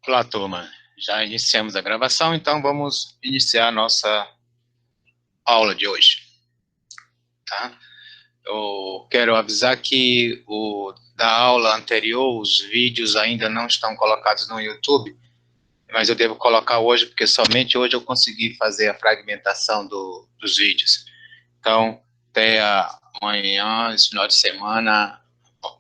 Olá, turma. Já iniciamos a gravação, então vamos iniciar a nossa aula de hoje, tá? Eu quero avisar que da aula anterior, os vídeos ainda não estão colocados no YouTube, mas eu devo colocar hoje, porque somente hoje eu consegui fazer a fragmentação dos vídeos. Então, até amanhã, esse final de semana,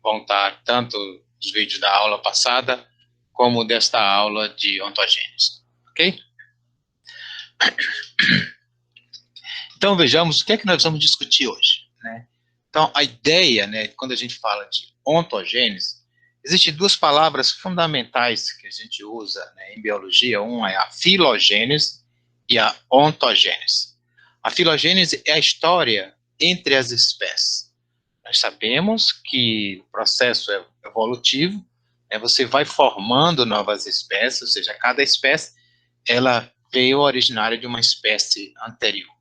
vão estar tanto os vídeos da aula passada, como desta aula de ontogênese, ok? Então, vejamos o que é que nós vamos discutir hoje, né? Então, a ideia, né, quando a gente fala de ontogênese, existem duas palavras fundamentais que a gente usa, né, em biologia. Uma é a filogênese e a ontogênese. A filogênese é a história entre as espécies. Nós sabemos que o processo é evolutivo, né, você vai formando novas espécies, ou seja, cada espécie ela veio originária de uma espécie anterior.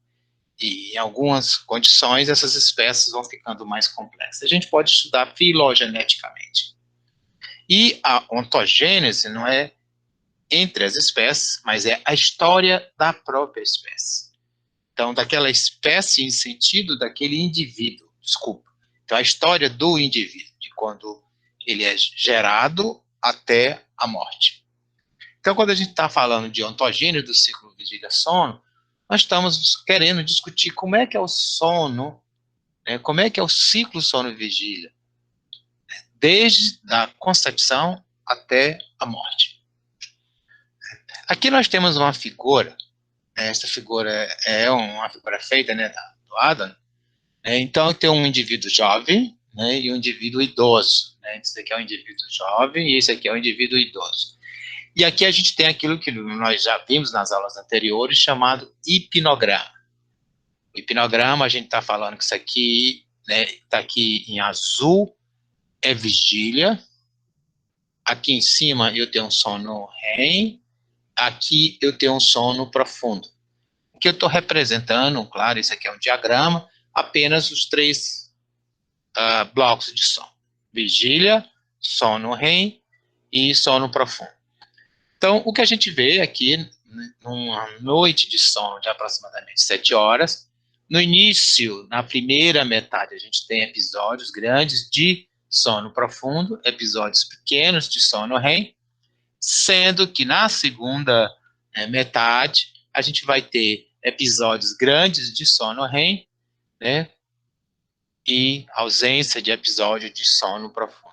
E em algumas condições, essas espécies vão ficando mais complexas. A gente pode estudar filogeneticamente. E a ontogênese não é entre as espécies, mas é a história da própria espécie. Então, daquela espécie em sentido daquele indivíduo, desculpa. Então, a história do indivíduo, de quando ele é gerado até a morte. Então, quando a gente está falando de ontogênese do ciclo vigília-sono, nós estamos querendo discutir como é que é o sono, né, como é que é o ciclo sono-vigília, desde a concepção até a morte. Aqui nós temos uma figura, né, essa figura é uma figura feita, né, do Adam, né, então tem um indivíduo jovem, né, e um indivíduo idoso, né, esse aqui é um indivíduo jovem e esse aqui é um indivíduo idoso. E aqui a gente tem aquilo que nós já vimos nas aulas anteriores, chamado hipnograma. O hipnograma, a gente está falando que isso aqui, né, está aqui em azul, é vigília. Aqui em cima eu tenho um sono REM, aqui eu tenho um sono profundo. O que eu estou representando, claro, isso aqui é um diagrama, apenas os três blocos de sono. Vigília, sono REM e sono profundo. Então, o que a gente vê aqui, numa noite de sono de aproximadamente 7 horas, no início, na primeira metade, a gente tem episódios grandes de sono profundo, episódios pequenos de sono REM, sendo que na segunda metade, a gente vai ter episódios grandes de sono REM, né, e ausência de episódio de sono profundo.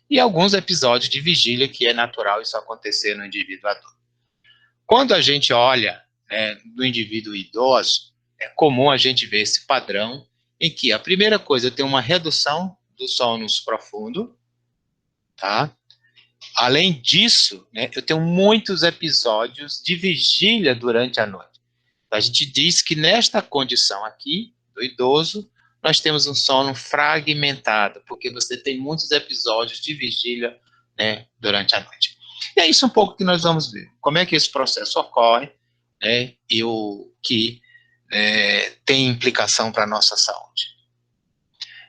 E alguns episódios de vigília, que é natural isso acontecer no indivíduo adulto. Quando a gente olha, né, no indivíduo idoso, é comum a gente ver esse padrão em que a primeira coisa tem uma redução do sono profundo, tá? Além disso, né, eu tenho muitos episódios de vigília durante a noite. A gente diz que nesta condição aqui, do idoso, nós temos um sono fragmentado, porque você tem muitos episódios de vigília, né, durante a noite. E é isso um pouco que nós vamos ver. Como é que esse processo ocorre, né, e o que tem implicação para a nossa saúde.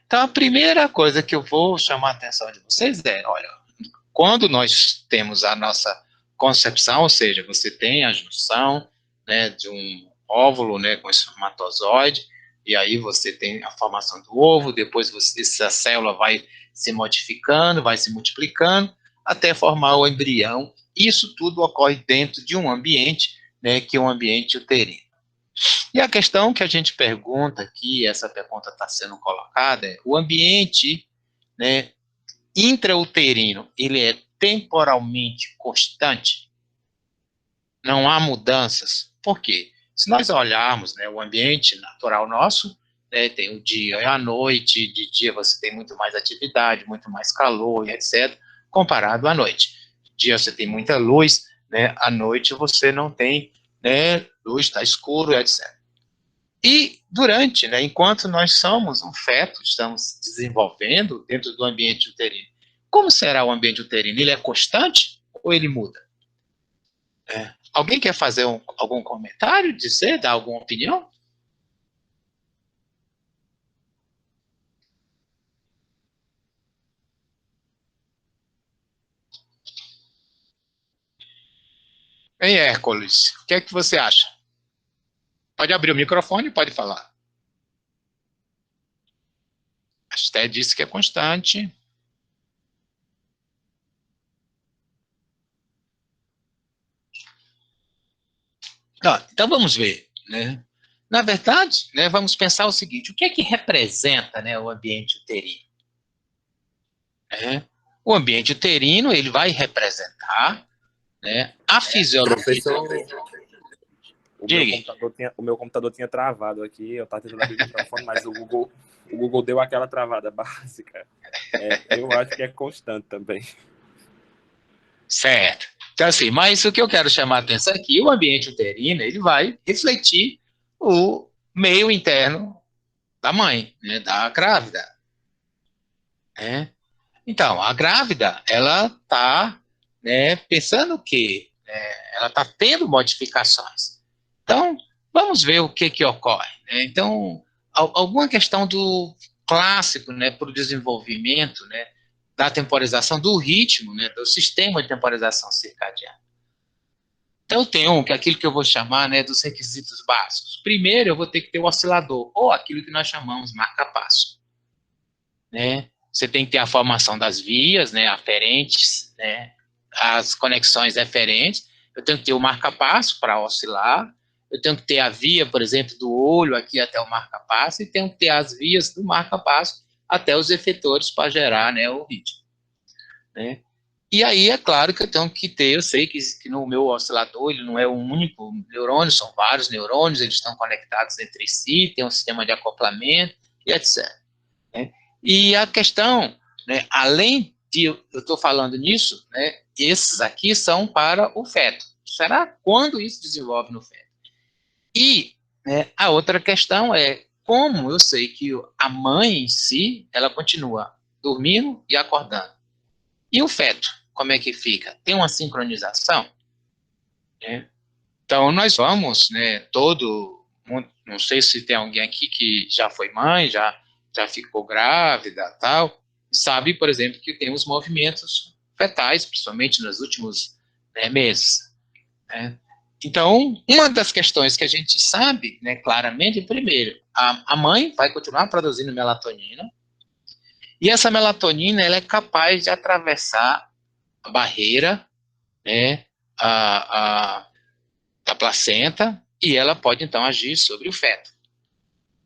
Então, a primeira coisa que eu vou chamar a atenção de vocês é, olha, quando nós temos a nossa concepção, ou seja, você tem a junção, né, de um óvulo, né, com espermatozoide, e aí você tem a formação do ovo, depois essa célula vai se modificando, vai se multiplicando, até formar o embrião. Isso tudo ocorre dentro de um ambiente, né, que é um ambiente uterino. E a questão que a gente pergunta aqui, essa pergunta está sendo colocada, é o ambiente, né, intrauterino, ele é temporalmente constante? Não há mudanças? Por quê? Se nós olharmos, né, o ambiente natural nosso, né, tem o dia e a noite, de dia você tem muito mais atividade, muito mais calor, etc., comparado à noite. De dia você tem muita luz, né, à noite você não tem, né, luz, está escuro, etc. E durante, né, enquanto nós somos um feto, estamos desenvolvendo dentro do ambiente uterino, como será o ambiente uterino? Ele é constante ou ele muda? Alguém quer fazer algum comentário, dizer, dar alguma opinião? Hein, Hércules? O que é que você acha? Pode abrir o microfone e pode falar. A Esté disse que é constante. Então vamos ver, né? Na verdade, né, vamos pensar o seguinte: o que é que representa, né, o ambiente uterino? O ambiente uterino ele vai representar, né, a fisiologia. Professor, Diga. o meu computador tinha travado aqui, eu estava tentando abrir o microfone, mas o Google deu aquela travada básica. Eu acho que é constante também. Certo. Então, assim, mas o que eu quero chamar a atenção aqui, o ambiente uterino, ele vai refletir o meio interno da mãe, né, da grávida. Né? Então, a grávida, ela está, né, pensando que ela está tendo modificações. Então, vamos ver o que ocorre. Né? Então, alguma questão do clássico, né, para o desenvolvimento, né, da temporização, do ritmo, né, do sistema de temporização circadiana. Então, eu tenho aquilo que eu vou chamar, né, dos requisitos básicos. Primeiro, eu vou ter que ter o oscilador, ou aquilo que nós chamamos marca-passo. Né? Você tem que ter a formação das vias, né, aferentes, né, as conexões eferentes. Eu tenho que ter o marca-passo para oscilar. Eu tenho que ter a via, por exemplo, do olho aqui até o marca-passo, e tenho que ter as vias do marca-passo até os efetores para gerar, né, o ritmo. Né? E aí, é claro que eu tenho que ter, eu sei que no meu oscilador, ele não é um único neurônio, são vários neurônios, eles estão conectados entre si, tem um sistema de acoplamento e etc. Né? E a questão, né, além de eu estou falando nisso, né, esses aqui são para o feto. Será quando isso desenvolve no feto? E, né, a outra questão é como eu sei que a mãe em si, ela continua dormindo e acordando. E o feto, como é que fica? Tem uma sincronização? Né? Então, nós vamos, né, não sei se tem alguém aqui que já foi mãe, já ficou grávida, tal, sabe, por exemplo, que tem os movimentos fetais, principalmente nos últimos, né, meses. Né? Então, uma das questões que a gente sabe, né, claramente, primeiro, a mãe vai continuar produzindo melatonina, e essa melatonina ela é capaz de atravessar a barreira, né, a, da placenta, e ela pode, então, agir sobre o feto.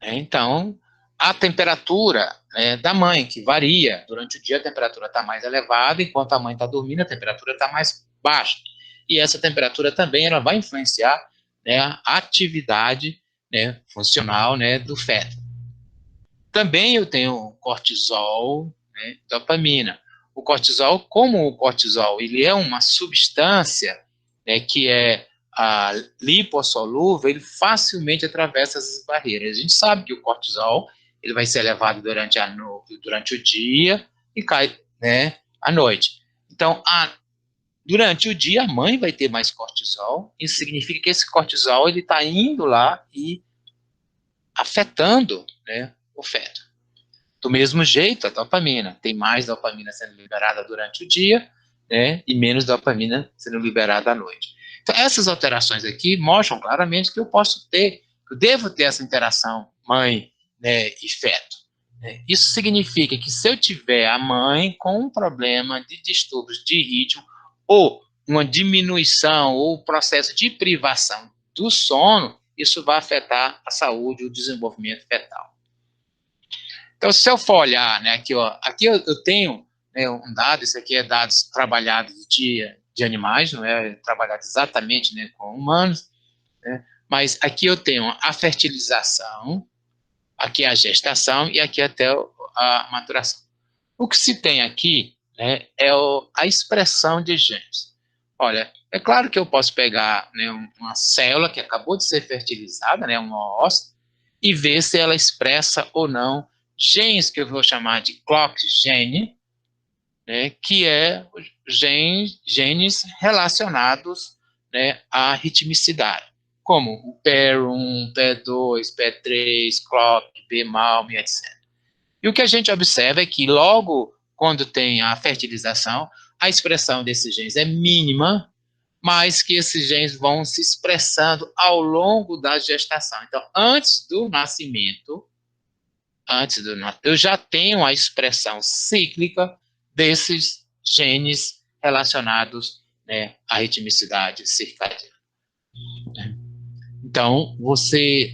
Então, a temperatura da mãe, que varia, durante o dia a temperatura está mais elevada, enquanto a mãe está dormindo, a temperatura está mais baixa. E essa temperatura também ela vai influenciar, né, a atividade, né, funcional, né, do feto. Também eu tenho cortisol, né, dopamina. O cortisol, como o cortisol, ele é uma substância, né, que é lipossolúvel, ele facilmente atravessa essas barreiras. A gente sabe que o cortisol ele vai ser elevado durante o dia e cai, né, à noite. Então, durante o dia, a mãe vai ter mais cortisol. Isso significa que esse cortisol ele está indo lá e afetando, né, o feto. Do mesmo jeito, a dopamina. Tem mais dopamina sendo liberada durante o dia, né, e menos dopamina sendo liberada à noite. Então, essas alterações aqui mostram claramente que eu devo ter essa interação mãe, né, e feto. Né? Isso significa que se eu tiver a mãe com um problema de distúrbios de ritmo ou uma diminuição ou processo de privação do sono, isso vai afetar a saúde e o desenvolvimento fetal. Então, se eu for olhar, né, aqui eu tenho, né, um dado, isso aqui é dados trabalhados de animais, não é trabalhado exatamente, né, com humanos, né, mas aqui eu tenho a fertilização, aqui a gestação e aqui até a maturação. O que se tem aqui, né, é a expressão de genes. Olha, é claro que eu posso pegar, né, uma célula que acabou de ser fertilizada, né, uma óssea, e ver se ela expressa ou não genes que eu vou chamar de clock gene, né, que é genes relacionados, né, à ritmicidade, como o PER1, PER2, PER3, clock, PMALM, etc. E o que a gente observa é que logo quando tem a fertilização, a expressão desses genes é mínima, mas que esses genes vão se expressando ao longo da gestação. Então, antes do nascimento, eu já tenho a expressão cíclica desses genes relacionados, né, à ritmicidade circadiana. Então,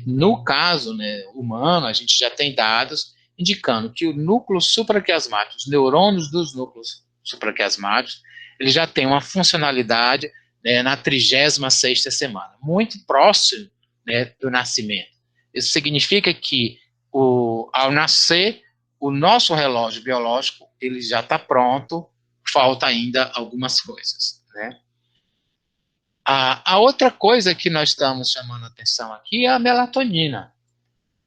no caso, né, humano, a gente já tem dados indicando que o núcleo supraquiasmático, os neurônios dos núcleos supraquiasmáticos, ele já tem uma funcionalidade, né, na 36ª semana, muito próximo, né, do nascimento. Isso significa que, ao nascer, o nosso relógio biológico ele já está pronto, falta ainda algumas coisas, né? A outra coisa que nós estamos chamando a atenção aqui é a melatonina.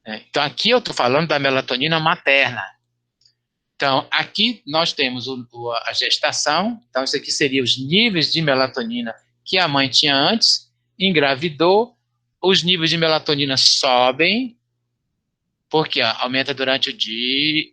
Né? Então, aqui eu estou falando da melatonina materna. Então, aqui nós temos a gestação. Então, isso aqui seria os níveis de melatonina que a mãe tinha antes, engravidou, os níveis de melatonina sobem, porque aumenta durante o dia,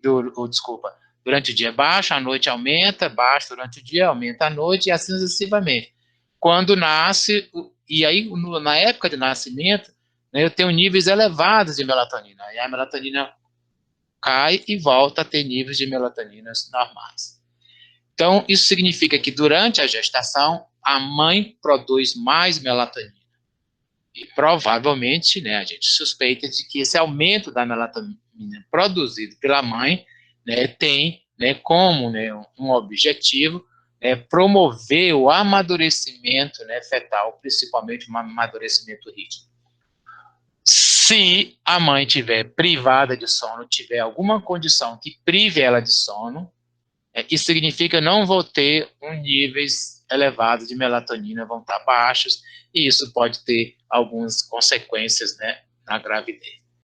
durante o dia baixa, à noite aumenta, baixa durante o dia, aumenta à noite, e assim sucessivamente. Quando nasce, e aí na época de nascimento, né, eu tenho níveis elevados de melatonina, e a melatonina cai e volta a ter níveis de melatoninas normais. Então, isso significa que durante a gestação, a mãe produz mais melatonina. E provavelmente, né, a gente suspeita de que esse aumento da melatonina produzido pela mãe, né, tem, né, como, né, um objetivo, promover o amadurecimento, né, fetal, principalmente o amadurecimento rítmico. Se a mãe tiver privada de sono, tiver alguma condição que prive ela de sono, isso significa que não vou ter níveis elevados de melatonina, vão estar baixos, e isso pode ter algumas consequências, né, na gravidez.